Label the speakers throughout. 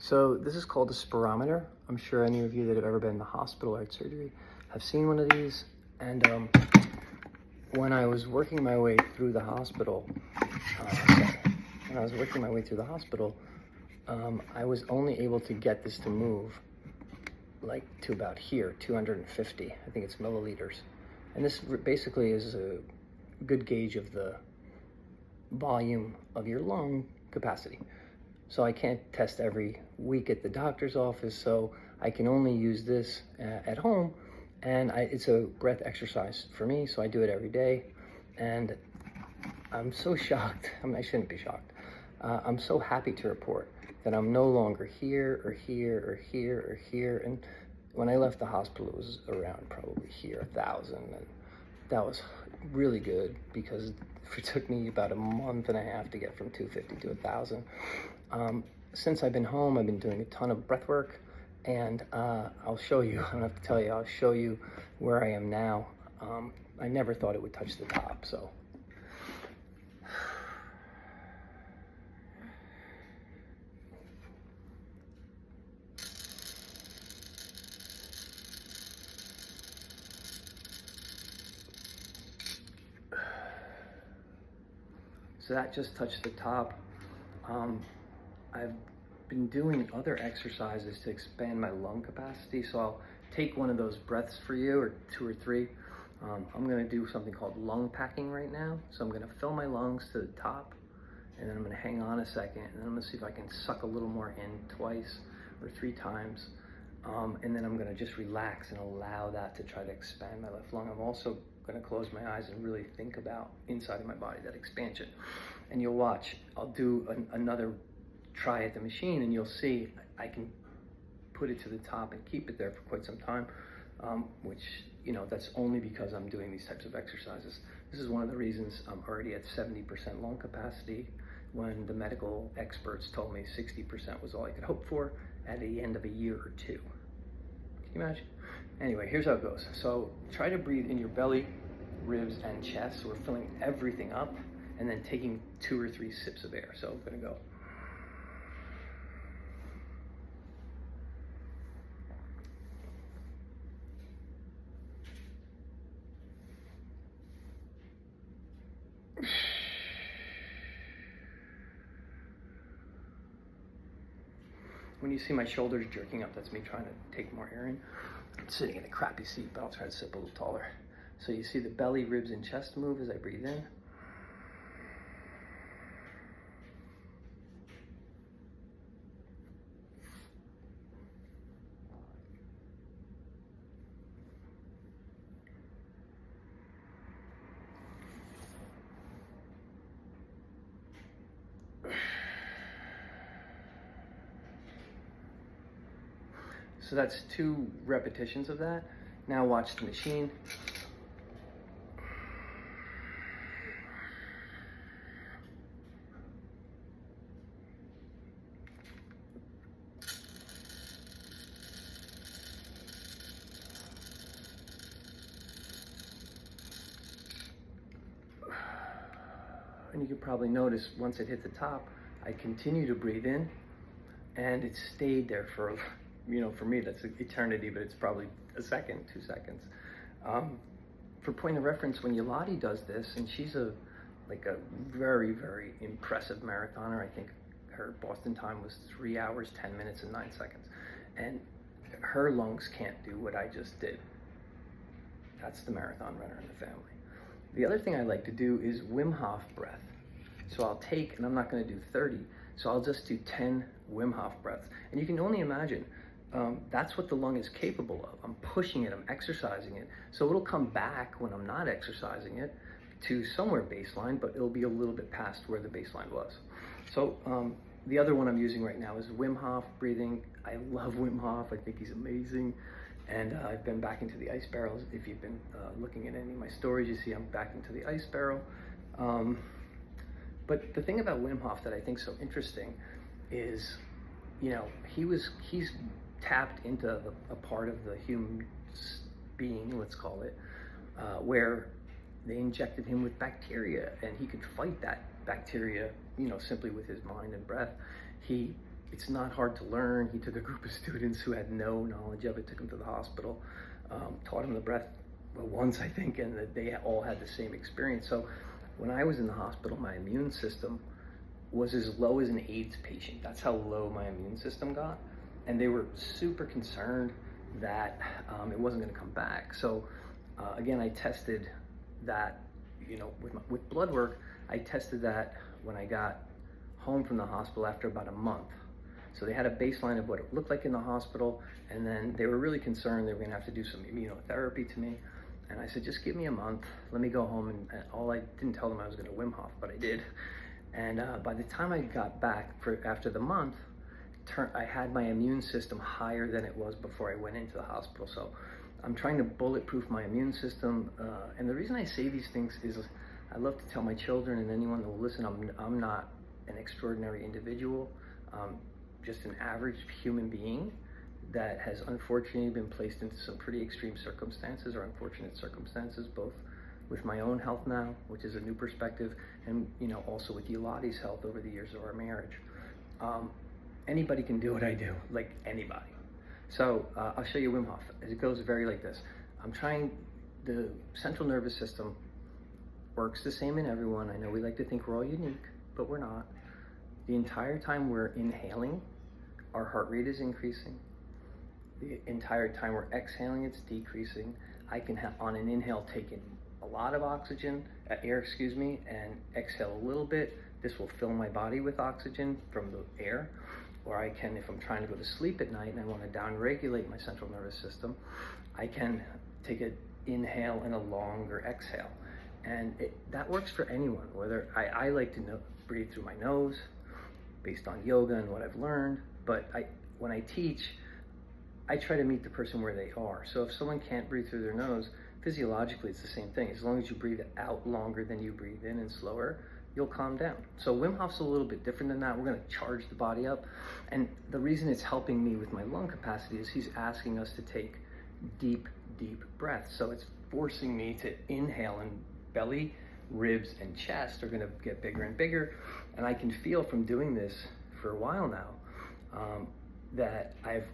Speaker 1: So this is called a spirometer. I'm sure any of you that have ever been in the hospital or had surgery have seen one of these. And when I was working my way through the hospital, I was only able to get this to move like to about here, 250, I think it's milliliters. And this basically is a good gauge of the volume of your lung capacity. So I can't test every week at the doctor's office, so I can only use this at home, and it's a breath exercise for me, so I do it every day. And I'm so shocked, I shouldn't be shocked, I'm so happy to report that I'm no longer here or here or here or here. And when I left the hospital, it was around probably here, 1,000, and that was really good because it took me about a month and a half to get from 250 to 1,000. Since I've been home, I've been doing a ton of breath work, and I'll show you, I don't have to tell you, I'll show you where I am now. I never thought it would touch the top, so. So that just touched the top. I've been doing other exercises to expand my lung capacity. So I'll take one of those breaths for you, or 2 or 3. I'm gonna do something called lung packing right now. So I'm gonna fill my lungs to the top, and then I'm gonna hang on a second, and then I'm gonna see if I can suck a little more in 2 or 3 times. And then I'm gonna just relax and allow that to try to expand my left lung. I'm also gonna close my eyes and really think about inside of my body, that expansion. And you'll watch, I'll do another try at the machine, and you'll see I can put it to the top and keep it there for quite some time, which, you know, that's only because I'm doing these types of exercises. This is one of the reasons I'm already at 70% lung capacity when the medical experts told me 60% was all I could hope for at the end of a year or 2. Can you imagine? Anyway, here's how it goes. So try to breathe in your belly, ribs, and chest. So we're filling everything up and then taking 2 or 3 sips of air. So I'm gonna go. When you see my shoulders jerking up, that's me trying to take more air in. I'm sitting in a crappy seat, but I'll try to sit a little taller. So you see the belly, ribs, and chest move as I breathe in. So that's 2 repetitions of that. Now watch the machine. And you can probably notice once it hit the top, I continue to breathe in, and it stayed there for, you know, for me that's eternity, but it's probably a second, 2 seconds. For point of reference, when Yolati does this, and she's a very, very impressive marathoner. I think her Boston time was 3 hours, 10 minutes, and 9 seconds. And her lungs can't do what I just did. That's the marathon runner in the family. The other thing I like to do is Wim Hof breath. So I'll take, and I'm not gonna do 30, so I'll just do 10 Wim Hof breaths. And you can only imagine, that's what the lung is capable of. I'm pushing it, I'm exercising it. So it'll come back when I'm not exercising it to somewhere baseline, but it'll be a little bit past where the baseline was. So the other one I'm using right now is Wim Hof breathing. I love Wim Hof, I think he's amazing. And I've been back into the ice barrels. If you've been looking at any of my stories, you see I'm back into the ice barrel. But the thing about Wim Hof that I think is so interesting is, you know, he's tapped into a part of the human being, let's call it, where they injected him with bacteria, and he could fight that bacteria, you know, simply with his mind and breath. He It's not hard to learn. He took a group of students who had no knowledge of it, took them to the hospital, taught them the breath once, I think, and that they all had the same experience. So when I was in the hospital, my immune system was as low as an AIDS patient. That's how low my immune system got. And they were super concerned that it wasn't going to come back. So again, I tested that, with blood work. I tested that when I got home from the hospital after about a month. So they had a baseline of what it looked like in the hospital, and then they were really concerned they were going to have to do some immunotherapy to me. And I said, just give me a month, let me go home. And I didn't tell them I was going to Wim Hof, but I did. And by the time I got back after the month, I had my immune system higher than it was before I went into the hospital. So I'm trying to bulletproof my immune system. And the reason I say these things is I love to tell my children and anyone that will listen, I'm not an extraordinary individual, just an average human being that has unfortunately been placed into some pretty extreme circumstances, or unfortunate circumstances, both with my own health now, which is a new perspective, and also with Yolati's health over the years of our marriage. Anybody can do what I do, like anybody. So I'll show you Wim Hof. It goes very like this. The central nervous system works the same in everyone. I know we like to think we're all unique, but we're not. The entire time we're inhaling, our heart rate is increasing. The entire time we're exhaling, it's decreasing. I can on an inhale take in a lot of air, and exhale a little bit. This will fill my body with oxygen from the air. Or I can, if I'm trying to go to sleep at night and I want to down-regulate my central nervous system, I can take an inhale and a longer exhale. And that works for anyone. Whether I like to breathe through my nose, based on yoga and what I've learned. But when I teach, I try to meet the person where they are. So if someone can't breathe through their nose, physiologically it's the same thing. As long as you breathe out longer than you breathe in and slower, you'll calm down. So Wim Hof's a little bit different than that. We're going to charge the body up. And the reason it's helping me with my lung capacity is he's asking us to take deep, deep breaths. So it's forcing me to inhale, and belly, ribs, and chest are going to get bigger and bigger. And I can feel from doing this for a while now that I've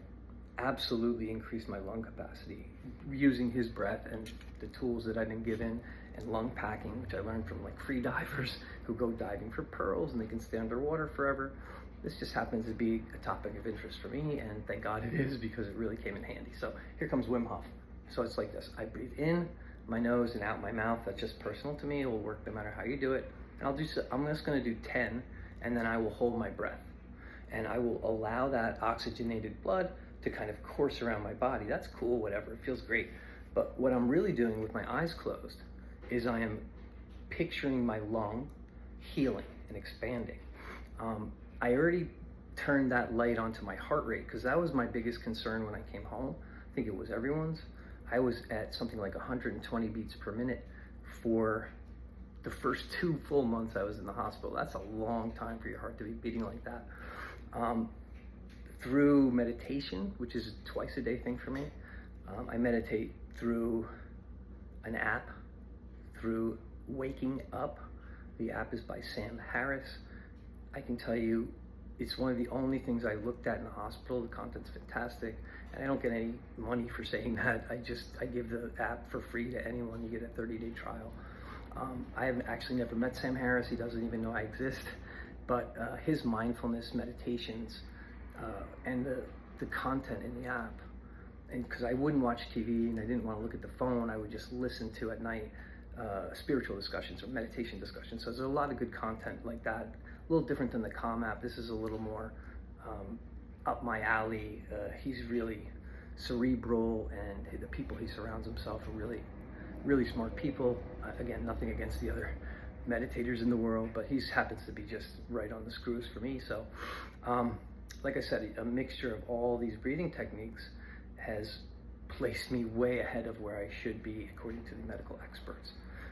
Speaker 1: absolutely increased my lung capacity using his breath and the tools that I've been given, and lung packing, which I learned from like free divers who go diving for pearls and they can stay underwater forever. This just happens to be a topic of interest for me, and thank God it is, because it really came in handy. So here comes Wim Hof. So it's like this. I breathe in my nose and out my mouth. That's just personal to me. It will work no matter how you do it. And I'm just going to do 10, and then I will hold my breath. And I will allow that oxygenated blood to kind of course around my body. That's cool, whatever, it feels great. But what I'm really doing with my eyes closed is I am picturing my lung healing and expanding. I already turned that light onto my heart rate, because that was my biggest concern when I came home. I think it was everyone's. I was at something like 120 beats per minute for the first 2 full months I was in the hospital. That's a long time for your heart to be beating like that. Through meditation, which is a twice a day thing for me, I meditate through an app, through Waking Up. The app is by Sam Harris. I can tell you, it's one of the only things I looked at in the hospital. The content's fantastic, and I don't get any money for saying that. I give the app for free to anyone. You get a 30-day trial. I have actually never met Sam Harris. He doesn't even know I exist. But his mindfulness meditations and the content in the app, and because I wouldn't watch TV and I didn't want to look at the phone, I would just listen to at night spiritual discussions or meditation discussions. So there's a lot of good content like that. A little different than the Calm app. This is a little more up my alley. He's really cerebral, and the people he surrounds himself are really, really smart people. Again, nothing against the other meditators in the world, but he happens to be just right on the screws for me. So like I said, a mixture of all these breathing techniques has placed me way ahead of where I should be according to the medical experts.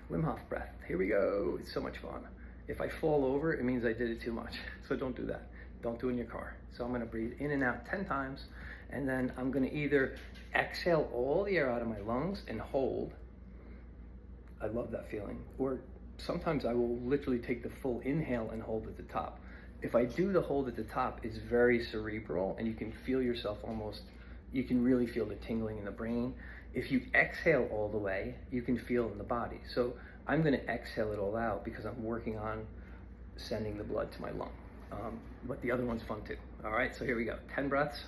Speaker 1: Wim Hof breath, here we go. It's so much fun. If I fall over, it means I did it too much. So don't do that. Don't do it in your car. So I'm gonna breathe in and out 10 times, and then I'm gonna either exhale all the air out of my lungs and hold. I love that feeling. Or sometimes I will literally take the full inhale and hold at the top. if I do the hold at the top, it's very cerebral, and you can feel yourself almost, you can really feel the tingling in the brain. If you exhale all the way, you can feel it in the body. So I'm gonna exhale it all out because I'm working on sending the blood to my lung. But the other one's fun too. All right, so here we go. 10 breaths.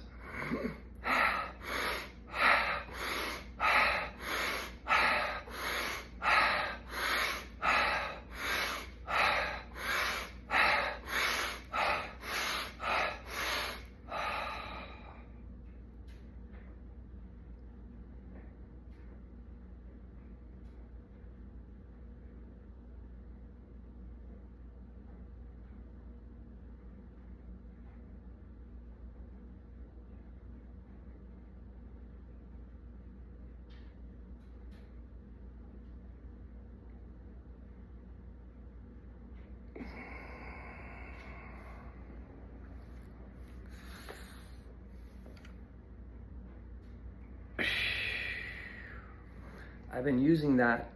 Speaker 1: I've been using that,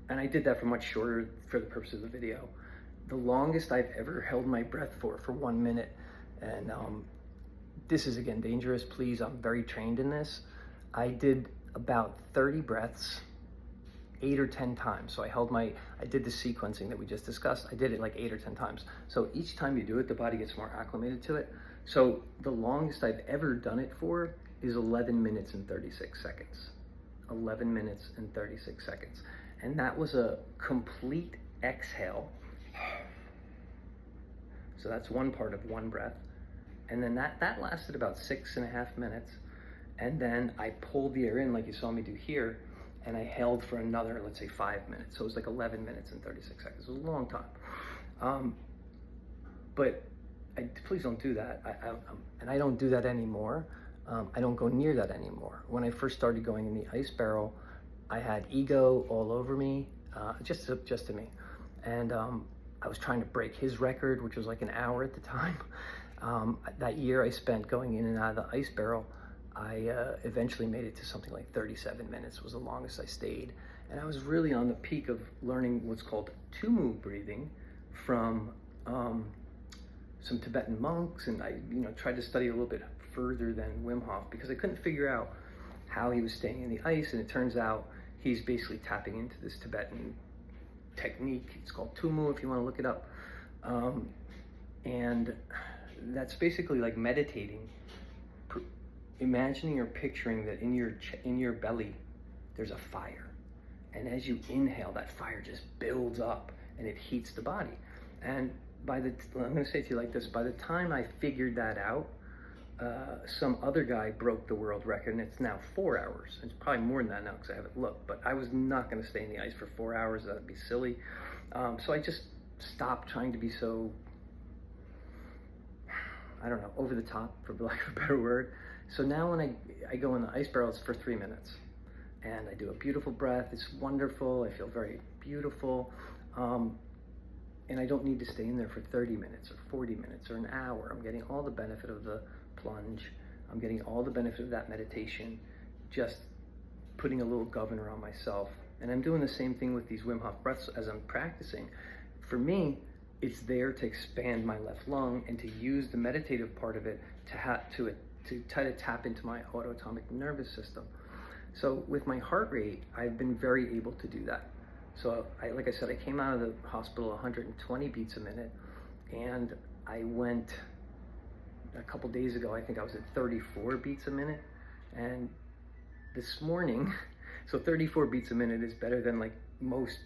Speaker 1: and I did that for much shorter for the purpose of the video. The longest I've ever held my breath for 1 minute, and this is again dangerous, please, I'm very trained in this. I did about 30 breaths, 8 or 10 times. So I did the sequencing that we just discussed. I did it like 8 or 10 times. So each time you do it, the body gets more acclimated to it. So the longest I've ever done it for is 11 minutes and 36 seconds. 11 minutes and 36 seconds. And that was a complete exhale. So that's one part of one breath. And then that lasted about 6.5 minutes. And then I pulled the air in like you saw me do here, and I held for another, let's say 5 minutes. So it was like 11 minutes and 36 seconds. It was a long time. But please don't do that. And I don't do that anymore. I don't go near that anymore. When I first started going in the ice barrel, I had ego all over me, just to me. And I was trying to break his record, which was like an hour at the time. That year I spent going in and out of the ice barrel, I eventually made it to something like 37 minutes was the longest I stayed. And I was really on the peak of learning what's called tumu breathing from some Tibetan monks, and I tried to study a little bit further than Wim Hof because I couldn't figure out how he was staying in the ice, and it turns out he's basically tapping into this Tibetan technique. It's called tumu if you want to look it up. And that's basically like meditating, imagining or picturing that in your belly there's a fire, and as you inhale, that fire just builds up and it heats the body. And I'm going to say to you like this, by the time I figured that out, some other guy broke the world record, and it's now 4 hours. It's probably more than that now because I haven't looked, but I was not going to stay in the ice for 4 hours. That would be silly. So I just stopped trying to be so, I don't know, over the top, for lack of a better word. So now when I go in the ice barrel, it's for 3 minutes, and I do a beautiful breath. It's wonderful. I feel very beautiful. And I don't need to stay in there for 30 minutes or 40 minutes or an hour. I'm getting all the benefit of the plunge. I'm getting all the benefit of that meditation, just putting a little governor on myself. And I'm doing the same thing with these Wim Hof breaths as I'm practicing. For me, it's there to expand my left lung and to use the meditative part of it to try to tap into my autonomic nervous system. So with my heart rate, I've been very able to do that. So like I said, I came out of the hospital 120 beats a minute, and I went a couple days ago, I think I was at 34 beats a minute. And this morning, so 34 beats a minute is better than like most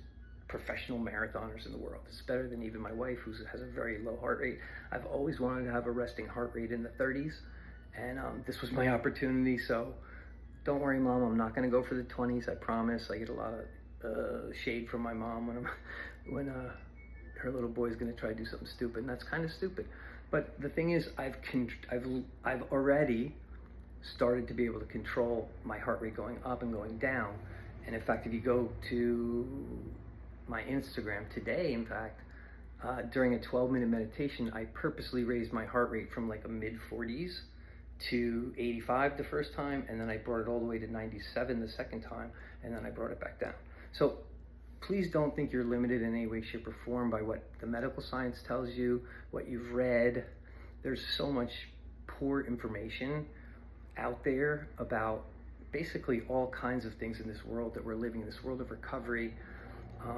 Speaker 1: professional marathoners in the world. It's better than even my wife, who has a very low heart rate. I've always wanted to have a resting heart rate in the 30s, and this was my opportunity. So don't worry, Mom, I'm not going to go for the 20s, I promise. I get a lot of shade from my mom when her little boy's going to try to do something stupid, and that's kind of stupid. But the thing is, I've already started to be able to control my heart rate going up and going down. And in fact, if you go to my Instagram today, in fact, during a 12-minute meditation, I purposely raised my heart rate from like a mid-40s to 85 the first time, and then I brought it all the way to 97 the second time, and then I brought it back down. So please don't think you're limited in any way, shape, or form by what the medical science tells you, what you've read. There's so much poor information out there about basically all kinds of things in this world that we're living in, this world of recovery,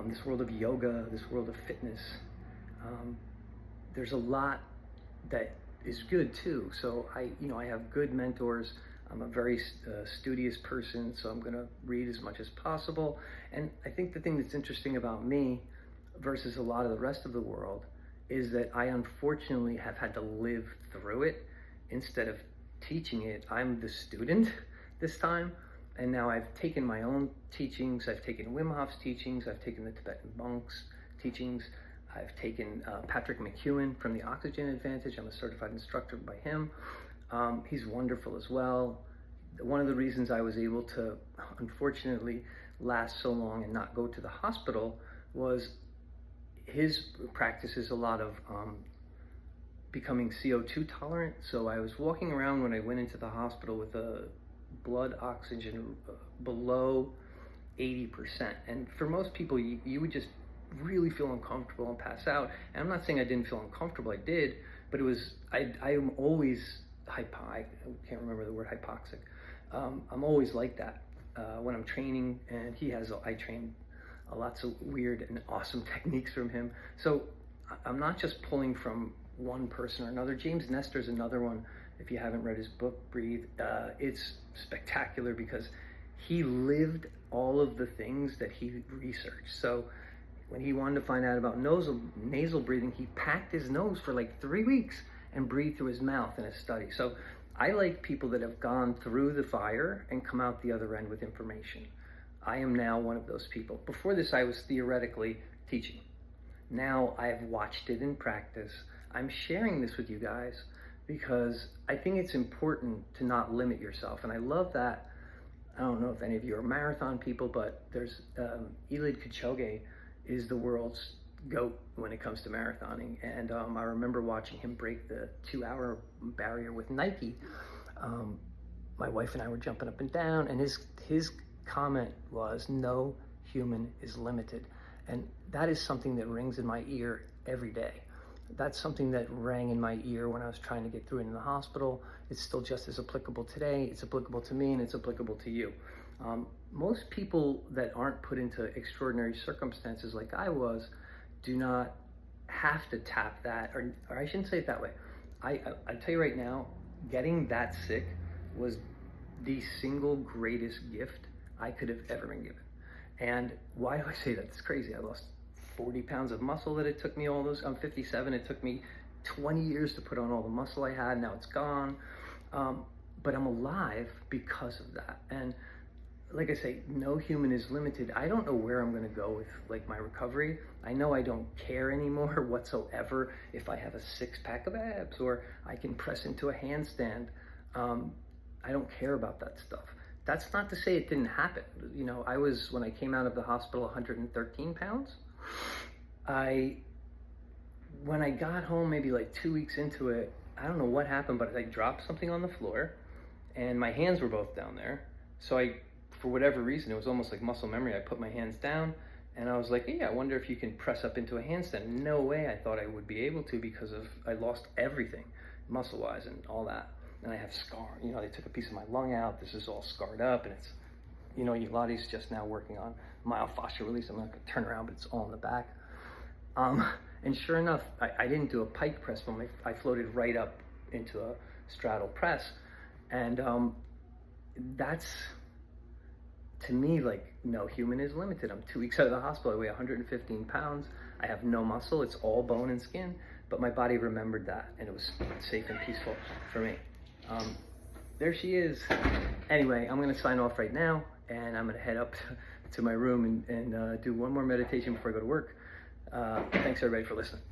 Speaker 1: this world of yoga, this world of fitness. There's a lot that is good too. So I have good mentors. I'm a very studious person, so I'm going to read as much as possible. And I think the thing that's interesting about me versus a lot of the rest of the world is that I unfortunately have had to live through it instead of teaching it. I'm the student this time, and now I've taken my own teachings. I've taken Wim Hof's teachings. I've taken the Tibetan monks' teachings. I've taken Patrick McEwen from the Oxygen Advantage. I'm a certified instructor by him. He's wonderful as well. One of the reasons I was able to, unfortunately, last so long and not go to the hospital was his practice is a lot of becoming CO2 tolerant. So I was walking around when I went into the hospital with a blood oxygen below 80%. And for most people, you would just really feel uncomfortable and pass out. And I'm not saying I didn't feel uncomfortable, I did, but it was, I am always I can't remember the word hypoxic. I'm always like that when I'm training, and I train lots of weird and awesome techniques from him. So I'm not just pulling from one person or another. James Nestor's another one. If you haven't read his book, Breathe, it's spectacular because he lived all of the things that he researched. So when he wanted to find out about nasal breathing, he packed his nose for like 3 weeks and breathe through his mouth in a study. So I like people that have gone through the fire and come out the other end with information. I am now one of those people. Before this, I was theoretically teaching. Now I have watched it in practice. I'm sharing this with you guys because I think it's important to not limit yourself. And I love that. I don't know if any of you are marathon people, but there's Eliud Kipchoge is the world's GOAT when it comes to marathoning, and I remember watching him break the 2-hour barrier with Nike. My wife and I were jumping up and down, and his comment was, "No human is limited," and that is something that rings in my ear every day. That's something that rang in my ear when I was trying to get through it in the hospital. It's still just as applicable today. It's applicable to me, and it's applicable to you. Most people that aren't put into extraordinary circumstances like I was do not have to tap that, or I shouldn't say it that way. I tell you right now, getting that sick was the single greatest gift I could have ever been given. And why do I say that? It's crazy. I lost 40 pounds of muscle that it took me I'm 57. It took me 20 years to put on all the muscle I had. Now it's gone. But I'm alive because of that. And like I say, no human is limited. I don't know where I'm going to go with like my recovery. I know I don't care anymore whatsoever if I have a 6-pack of abs or I can press into a handstand. I don't care about that stuff. That's not to say it didn't happen. You know, when I came out of the hospital, 113 pounds. When I got home, maybe like 2 weeks into it, I don't know what happened, but I dropped something on the floor and my hands were both down there. So for whatever reason, it was almost like muscle memory. I put my hands down and I was like, hey, I wonder if you can press up into a handstand. No way I thought I would be able to because I lost everything muscle-wise and all that. And I have scar, they took a piece of my lung out. This is all scarred up, and it's, Lottie just now working on myofascial release. I'm not gonna turn around, but it's all in the back. And sure enough, I didn't do a pike press, but I floated right up into a straddle press. And that's, to me, like, no human is limited. I'm 2 weeks out of the hospital. I weigh 115 pounds. I have no muscle. It's all bone and skin. But my body remembered that, and it was safe and peaceful for me. There she is. Anyway, I'm going to sign off right now, and I'm going to head up to my room and do one more meditation before I go to work. Thanks, everybody, for listening.